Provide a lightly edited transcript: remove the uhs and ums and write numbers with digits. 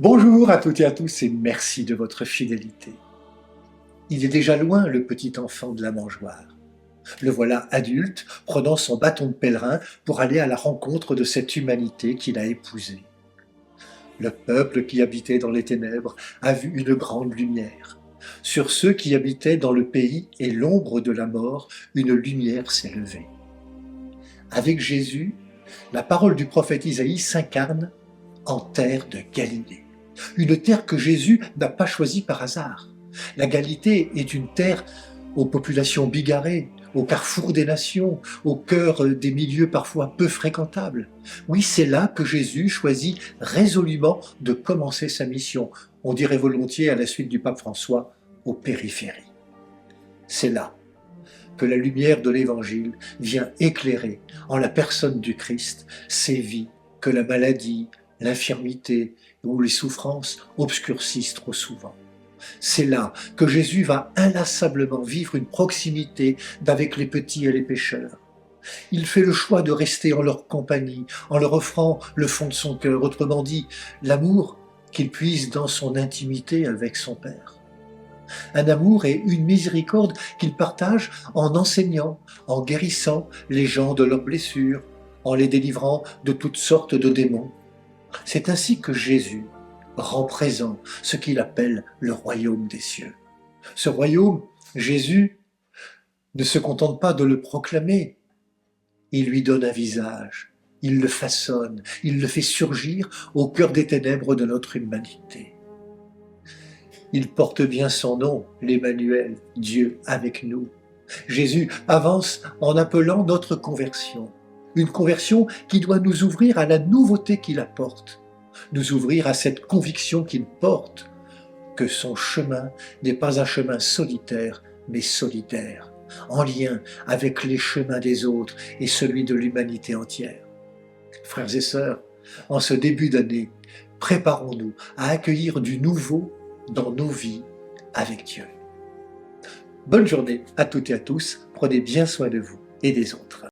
Bonjour à toutes et à tous et merci de votre fidélité. Il est déjà loin le petit enfant de la mangeoire. Le voilà adulte, prenant son bâton de pèlerin pour aller à la rencontre de cette humanité qu'il a épousée. Le peuple qui habitait dans les ténèbres a vu une grande lumière. Sur ceux qui habitaient dans le pays et l'ombre de la mort, une lumière s'est levée. Avec Jésus, la parole du prophète Isaïe s'incarne en terre de Galilée. Une terre que Jésus n'a pas choisie par hasard. La Galilée est une terre aux populations bigarrées, au carrefour des nations, au cœur des milieux parfois peu fréquentables. Oui, c'est là que Jésus choisit résolument de commencer sa mission. On dirait volontiers, à la suite du pape François, aux périphéries. C'est là que la lumière de l'Évangile vient éclairer, en la personne du Christ, ces vies que la maladie, l'infirmité ou les souffrances obscurcissent trop souvent. C'est là que Jésus va inlassablement vivre une proximité d'avec les petits et les pécheurs. Il fait le choix de rester en leur compagnie, en leur offrant le fond de son cœur, autrement dit, l'amour qu'il puise dans son intimité avec son Père. Un amour et une miséricorde qu'il partage en enseignant, en guérissant les gens de leurs blessures, en les délivrant de toutes sortes de démons. C'est ainsi que Jésus rend présent ce qu'il appelle le royaume des cieux. Ce royaume, Jésus ne se contente pas de le proclamer, il lui donne un visage, il le façonne, il le fait surgir au cœur des ténèbres de notre humanité. Il porte bien son nom, l'Emmanuel, Dieu avec nous. Jésus avance en appelant notre conversion. Une conversion qui doit nous ouvrir à la nouveauté qu'il apporte, nous ouvrir à cette conviction qu'il porte, que son chemin n'est pas un chemin solitaire, mais solidaire, en lien avec les chemins des autres et celui de l'humanité entière. Frères et sœurs, en ce début d'année, préparons-nous à accueillir du nouveau dans nos vies avec Dieu. Bonne journée à toutes et à tous, prenez bien soin de vous et des autres.